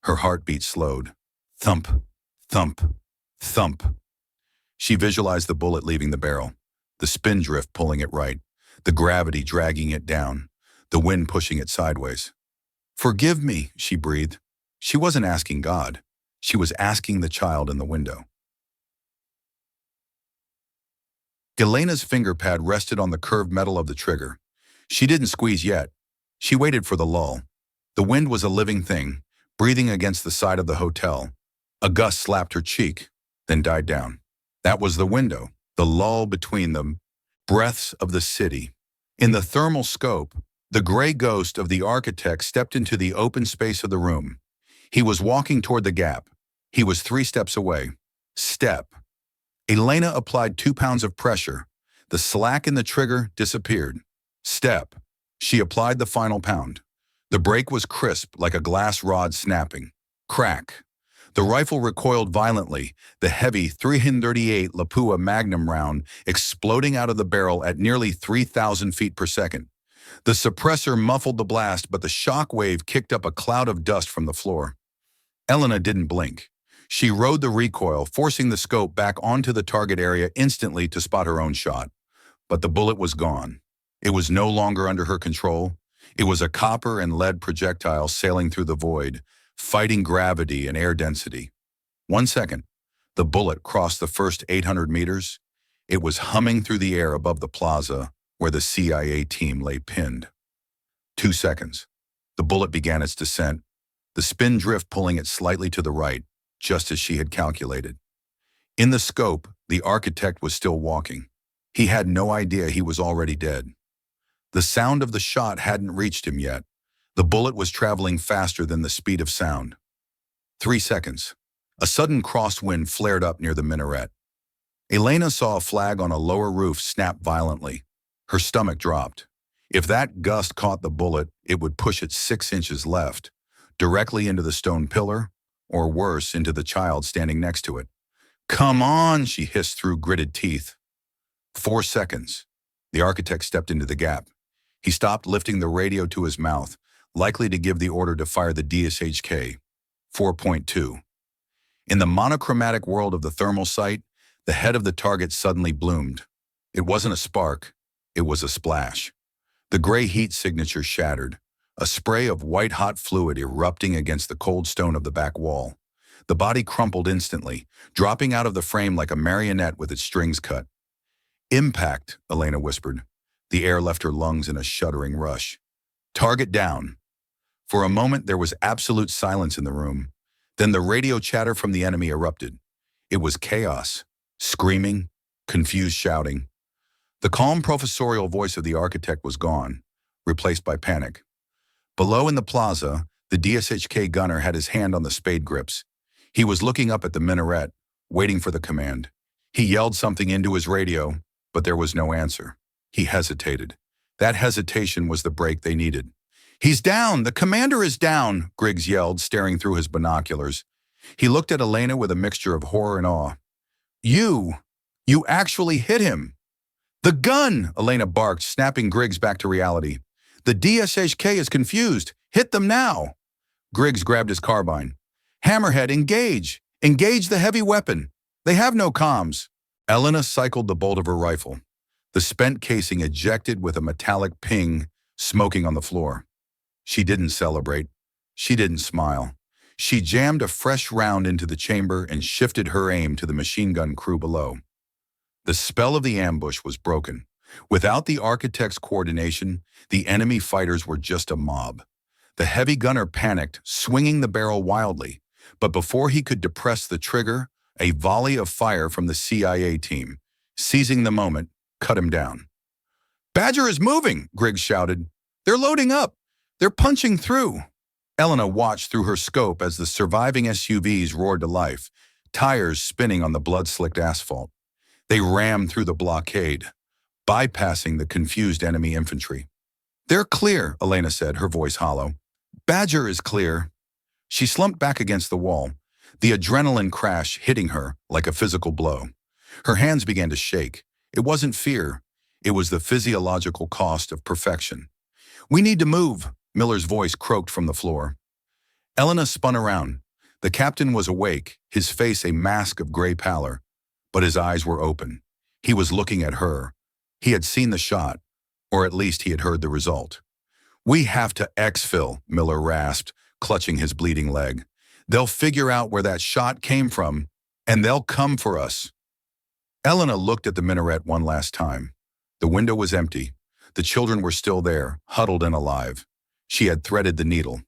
Her heartbeat slowed. Thump, thump, thump. She visualized the bullet leaving the barrel, the spin drift pulling it right, the gravity dragging it down, the wind pushing it sideways. Forgive me, she breathed. She wasn't asking God. She was asking the child in the window. Elena's finger pad rested on the curved metal of the trigger. She didn't squeeze yet. She waited for the lull. The wind was a living thing, breathing against the side of the hotel. A gust slapped her cheek, then died down. That was the window, the lull between them, breaths of the city. In the thermal scope, the gray ghost of the architect stepped into the open space of the room. He was walking toward the gap. He was 3 steps away. Step. Elena applied 2 pounds of pressure. The slack in the trigger disappeared. Step. She applied the final pound. The break was crisp like a glass rod snapping. Crack. The rifle recoiled violently, the heavy .338 Lapua Magnum round exploding out of the barrel at nearly 3,000 feet per second. The suppressor muffled the blast, but the shock wave kicked up a cloud of dust from the floor. Elena didn't blink. She rode the recoil, forcing the scope back onto the target area instantly to spot her own shot. But the bullet was gone. It was no longer under her control. It was a copper and lead projectile sailing through the void, fighting gravity and air density. 1 second, the bullet crossed the first 800 meters. It was humming through the air above the plaza where the CIA team lay pinned. 2 seconds. The bullet began its descent, the spin drift pulling it slightly to the right, just as she had calculated. In the scope, The architect was still walking. He had no idea he was already dead. The sound of the shot hadn't reached him yet. The bullet was traveling faster than the speed of sound. 3 seconds. A sudden crosswind flared up near the minaret. Elena saw a flag on a lower roof snap violently. Her stomach dropped. If that gust caught the bullet, it would push it 6 inches left, directly into the stone pillar, or worse, into the child standing next to it. "Come on," she hissed through gritted teeth. 4 seconds. The architect stepped into the gap. He stopped, lifting the radio to his mouth, likely to give the order to fire the DSHK. 4.2. In the monochromatic world of the thermal sight, the head of the target suddenly bloomed. It wasn't a spark, it was a splash. The gray heat signature shattered, a spray of white-hot fluid erupting against the cold stone of the back wall. The body crumpled instantly, dropping out of the frame like a marionette with its strings cut. "Impact," Elena whispered. The air left her lungs in a shuddering rush. "Target down." For a moment, there was absolute silence in the room. Then the radio chatter from the enemy erupted. It was chaos, screaming, confused shouting. The calm professorial voice of the architect was gone, replaced by panic. Below in the plaza, the DSHK gunner had his hand on the spade grips. He was looking up at the minaret, waiting for the command. He yelled something into his radio, but there was no answer. He hesitated. That hesitation was the break they needed. "He's down! The commander is down!" Griggs yelled, staring through his binoculars. He looked at Elena with a mixture of horror and awe. You actually hit him!" "The gun!" Elena barked, snapping Griggs back to reality. "The DSHK is confused. Hit them now!" Griggs grabbed his carbine. "Hammerhead, engage! Engage the heavy weapon! They have no comms!" Elena cycled the bolt of her rifle. The spent casing ejected with a metallic ping, smoking on the floor. She didn't celebrate. She didn't smile. She jammed a fresh round into the chamber and shifted her aim to the machine gun crew below. The spell of the ambush was broken. Without the architect's coordination, the enemy fighters were just a mob. The heavy gunner panicked, swinging the barrel wildly, but before he could depress the trigger, a volley of fire from the CIA team, seizing the moment, cut him down. "Badger is moving!" Griggs shouted. "They're loading up! They're punching through!" Elena watched through her scope as the surviving SUVs roared to life, tires spinning on the blood-slicked asphalt. They rammed through the blockade, bypassing the confused enemy infantry. "They're clear," Elena said, her voice hollow. "Badger is clear." She slumped back against the wall, the adrenaline crash hitting her like a physical blow. Her hands began to shake. It wasn't fear. It was the physiological cost of perfection. "We need to move," Miller's voice croaked from the floor. Elena spun around. The captain was awake, his face a mask of gray pallor, but his eyes were open. He was looking at her. He had seen the shot, or at least he had heard the result. "We have to exfil," Miller rasped, clutching his bleeding leg. "They'll figure out where that shot came from, and they'll come for us." Elena looked at the minaret one last time. The window was empty. The children were still there, huddled and alive. She had threaded the needle.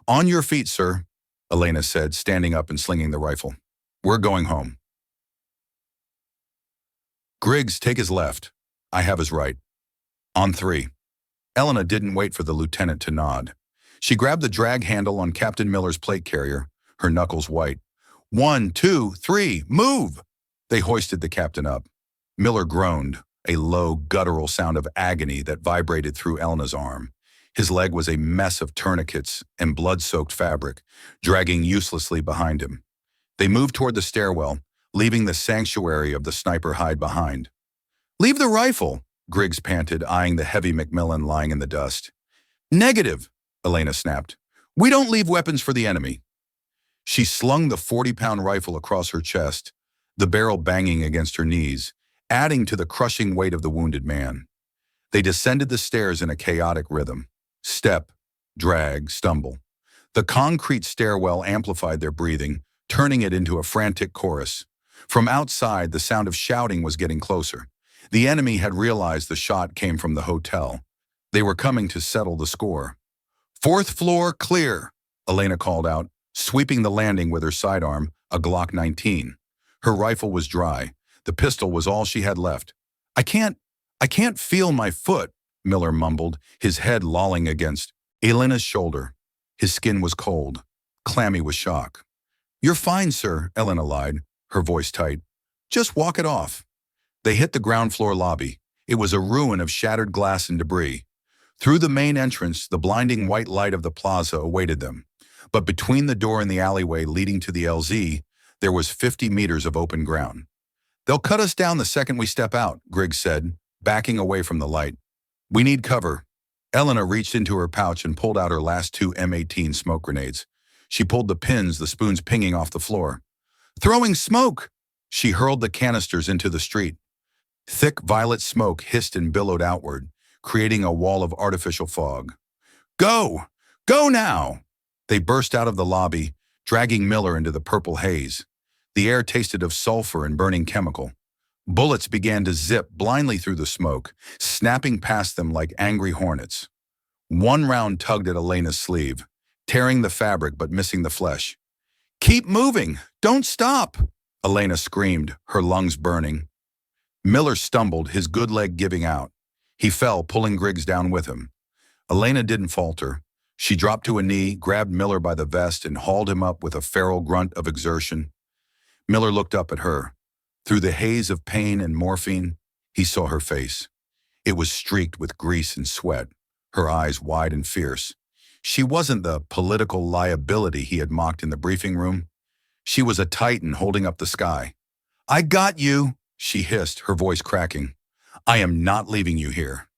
"On your feet, sir," Elena said, standing up and slinging the rifle. "We're going home." "Griggs, take his left. I have his right. On 3. Elena didn't wait for the lieutenant to nod. She grabbed the drag handle on Captain Miller's plate carrier, her knuckles white. 1, 2, 3, move! They hoisted the captain up. Miller groaned, a low, guttural sound of agony that vibrated through Elena's arm. His leg was a mess of tourniquets and blood-soaked fabric, dragging uselessly behind him. They moved toward the stairwell, leaving the sanctuary of the sniper hide behind. "Leave the rifle," Griggs panted, eyeing the heavy Macmillan lying in the dust. "Negative," Elena snapped. "We don't leave weapons for the enemy." She slung the 40-pound rifle across her chest, the barrel banging against her knees, adding to the crushing weight of the wounded man. They descended the stairs in a chaotic rhythm. Step, drag, stumble. The concrete stairwell amplified their breathing, turning it into a frantic chorus. From outside, the sound of shouting was getting closer. The enemy had realized the shot came from the hotel. They were coming to settle the score. "4th floor, clear," Elena called out, sweeping the landing with her sidearm, a Glock 19. Her rifle was dry. The pistol was all she had left. I can't feel my foot, Miller mumbled, his head lolling against Elena's shoulder. His skin was cold, clammy with shock. You're fine, sir, Elena lied, her voice tight. Just walk it off. They hit the ground floor lobby. It was a ruin of shattered glass and debris. Through the main entrance, the blinding white light of the plaza awaited them. But between the door and the alleyway leading to the LZ, there was 50 meters of open ground. They'll cut us down the second we step out, Griggs said, backing away from the light. We need cover. Elena reached into her pouch and pulled out her last 2 M18 smoke grenades. She pulled the pins, the spoons pinging off the floor. Throwing smoke! She hurled the canisters into the street. Thick violet smoke hissed and billowed outward, creating a wall of artificial fog. Go! Go now! They burst out of the lobby, dragging Miller into the purple haze. The air tasted of sulfur and burning chemical. Bullets began to zip blindly through the smoke, snapping past them like angry hornets. One round tugged at Elena's sleeve, tearing the fabric but missing the flesh. Keep moving! Don't stop! Elena screamed, her lungs burning. Miller stumbled, his good leg giving out. He fell, pulling Griggs down with him. Elena didn't falter. She dropped to a knee, grabbed Miller by the vest, and hauled him up with a feral grunt of exertion. Miller looked up at her. Through the haze of pain and morphine, he saw her face. It was streaked with grease and sweat, her eyes wide and fierce. She wasn't the political liability he had mocked in the briefing room. She was a titan holding up the sky. I got you, she hissed, her voice cracking. I am not leaving you here.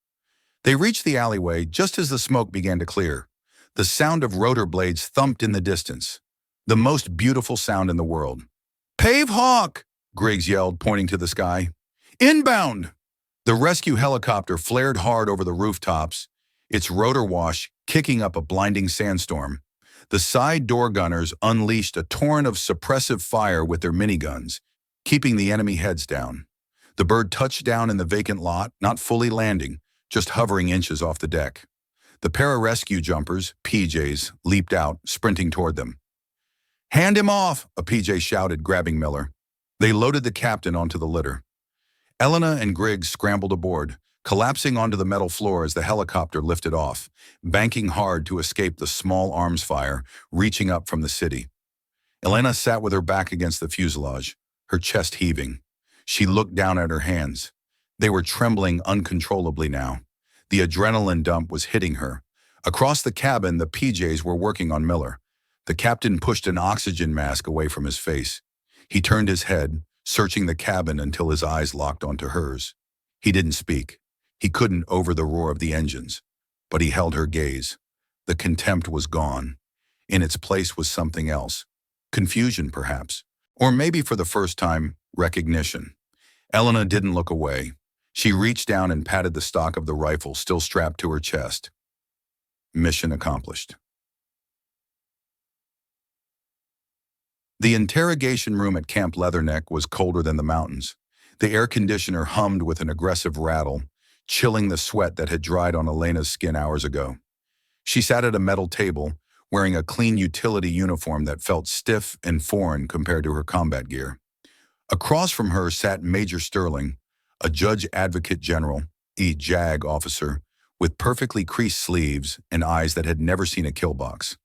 They reached the alleyway just as the smoke began to clear. The sound of rotor blades thumped in the distance. The most beautiful sound in the world. Pave Hawk! Griggs yelled, pointing to the sky. Inbound! The rescue helicopter flared hard over the rooftops, its rotor wash kicking up a blinding sandstorm. The side door gunners unleashed a torrent of suppressive fire with their miniguns, keeping the enemy heads down. The bird touched down in the vacant lot, not fully landing, just hovering inches off the deck. The pararescue jumpers, PJs, leaped out, sprinting toward them. Hand him off, a PJ shouted, grabbing Miller. They loaded the captain onto the litter. Elena and Griggs scrambled aboard, collapsing onto the metal floor as the helicopter lifted off, banking hard to escape the small arms fire reaching up from the city. Elena sat with her back against the fuselage, her chest heaving. She looked down at her hands. They were trembling uncontrollably now. The adrenaline dump was hitting her. Across the cabin, the PJs were working on Miller. The captain pushed an oxygen mask away from his face. He turned his head, searching the cabin until his eyes locked onto hers. He didn't speak. He couldn't over the roar of the engines. But he held her gaze. The contempt was gone. In its place was something else. Confusion, perhaps. Or maybe for the first time, recognition. Elena didn't look away. She reached down and patted the stock of the rifle still strapped to her chest. Mission accomplished. The interrogation room at Camp Leatherneck was colder than the mountains. The air conditioner hummed with an aggressive rattle, chilling the sweat that had dried on Elena's skin hours ago. She sat at a metal table, wearing a clean utility uniform that felt stiff and foreign compared to her combat gear. Across from her sat Major Sterling, a judge advocate general, a JAG officer, with perfectly creased sleeves and eyes that had never seen a kill box.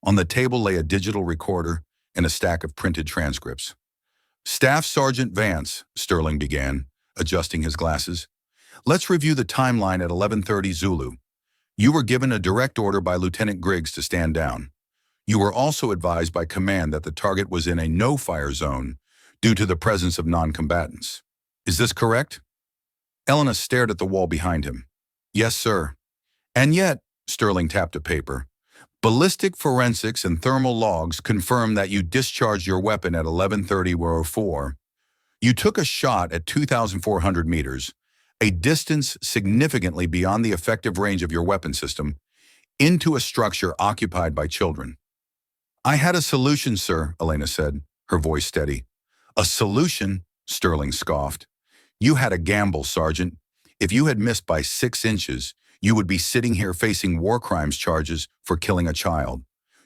On the table lay a digital recorder and a stack of printed transcripts. Staff Sergeant Vance, Sterling began, adjusting his glasses. Let's review the timeline at 11:30 Zulu. You were given a direct order by Lieutenant Griggs to stand down. You were also advised by command that the target was in a no-fire zone due to the presence of non-combatants. Is this correct? Elena stared at the wall behind him. Yes, sir. And yet, Sterling tapped a paper, ballistic forensics and thermal logs confirm that you discharged your weapon at 11:30:04. You took a shot at 2,400 meters, a distance significantly beyond the effective range of your weapon system, into a structure occupied by children. I had a solution, sir, Elena said, her voice steady. A solution? Sterling scoffed. You had a gamble, Sergeant. If you had missed by 6 inches, you would be sitting here facing war crimes charges for killing a child.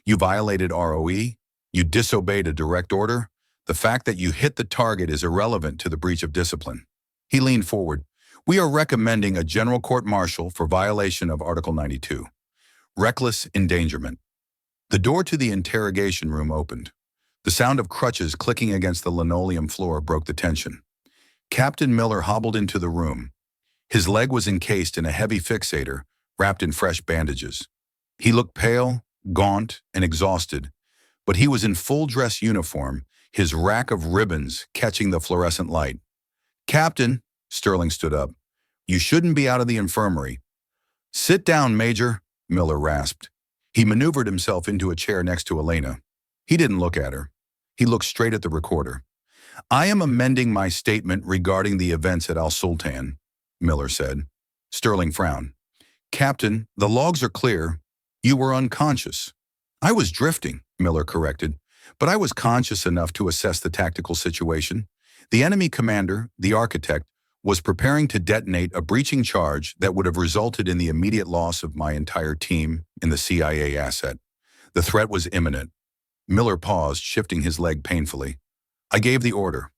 You violated ROE, you disobeyed a direct order, The fact that you hit the target is irrelevant to the breach of discipline. He leaned forward. We are recommending a general court-martial for violation of Article 92. Reckless endangerment. The door to the interrogation room opened. The sound of crutches clicking against the linoleum floor broke the tension. Captain Miller hobbled into the room. His leg was encased in a heavy fixator, wrapped in fresh bandages. He looked pale, gaunt, and exhausted, but he was in full-dress uniform, his rack of ribbons catching the fluorescent light. Captain, Sterling stood up, you shouldn't be out of the infirmary. Sit down, Major, Miller rasped. He maneuvered himself into a chair next to Elena. He didn't look at her. He looked straight at the recorder. I am amending my statement regarding the events at Al Sultan, Miller said. Sterling frowned. Captain, the logs are clear. You were unconscious. I was drifting, Miller corrected, but I was conscious enough to assess the tactical situation. The enemy commander, the architect, was preparing to detonate a breaching charge that would have resulted in the immediate loss of my entire team in the CIA asset. The threat was imminent. Miller paused, shifting his leg painfully. I gave the order.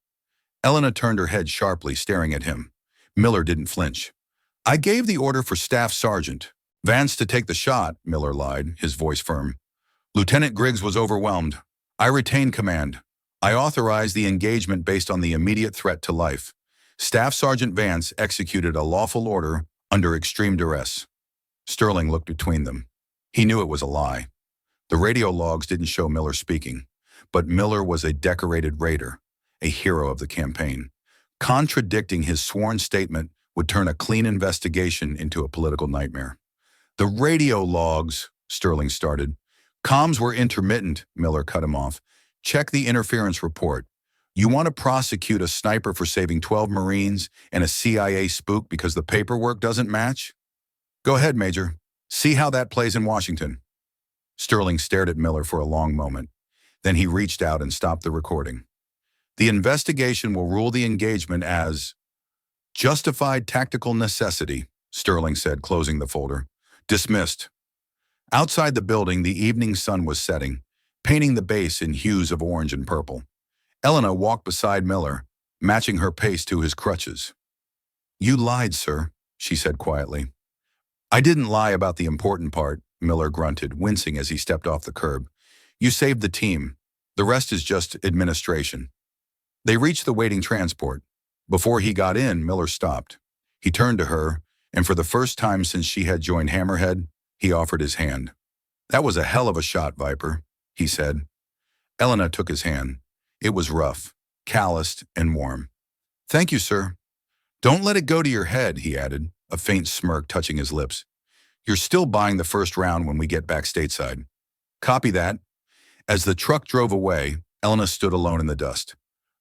Elena turned her head sharply, staring at him. Miller didn't flinch. I gave the order for Staff Sergeant Vance to take the shot, Miller lied, his voice firm. Lieutenant Griggs was overwhelmed. I retained command. I authorized the engagement based on the immediate threat to life. Staff Sergeant Vance executed a lawful order under extreme duress. Sterling looked between them. He knew it was a lie. The radio logs didn't show Miller speaking, but Miller was a decorated raider, a hero of the campaign. Contradicting his sworn statement would turn a clean investigation into a political nightmare. The radio logs, Sterling started. Comms were intermittent, Miller cut him off. Check the interference report. You want to prosecute a sniper for saving 12 Marines and a CIA spook because the paperwork doesn't match? Go ahead, Major. See how that plays in Washington. Sterling stared at Miller for a long moment. Then he reached out and stopped the recording. The investigation will rule the engagement as justified tactical necessity, Sterling said, closing the folder. Dismissed. Outside the building, the evening sun was setting, painting the base in hues of orange and purple. Elena walked beside Miller, matching her pace to his crutches. You lied, sir, she said quietly. I didn't lie about the important part, Miller grunted, wincing as he stepped off the curb. You saved the team. The rest is just administration. They reached the waiting transport. Before he got in, Miller stopped. He turned to her, and for the first time since she had joined Hammerhead, he offered his hand. That was a hell of a shot, Viper, he said. Elena took his hand. It was rough, calloused, and warm. Thank you, sir. Don't let it go to your head, he added, a faint smirk touching his lips. You're still buying the first round when we get back stateside. Copy that. As the truck drove away, Elena stood alone in the dust.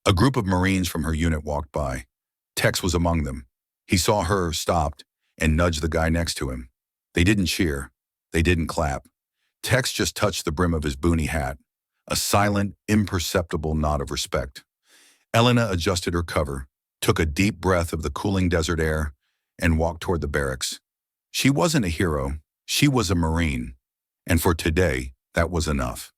A group of Marines from her unit walked by. Tex was among them. He saw her, stopped, and nudged the guy next to him. They didn't cheer. They didn't clap. Tex just touched the brim of his boonie hat, a silent, imperceptible nod of respect. Elena adjusted her cover, took a deep breath of the cooling desert air, and walked toward the barracks. She wasn't a hero. She was a Marine. And for today, that was enough.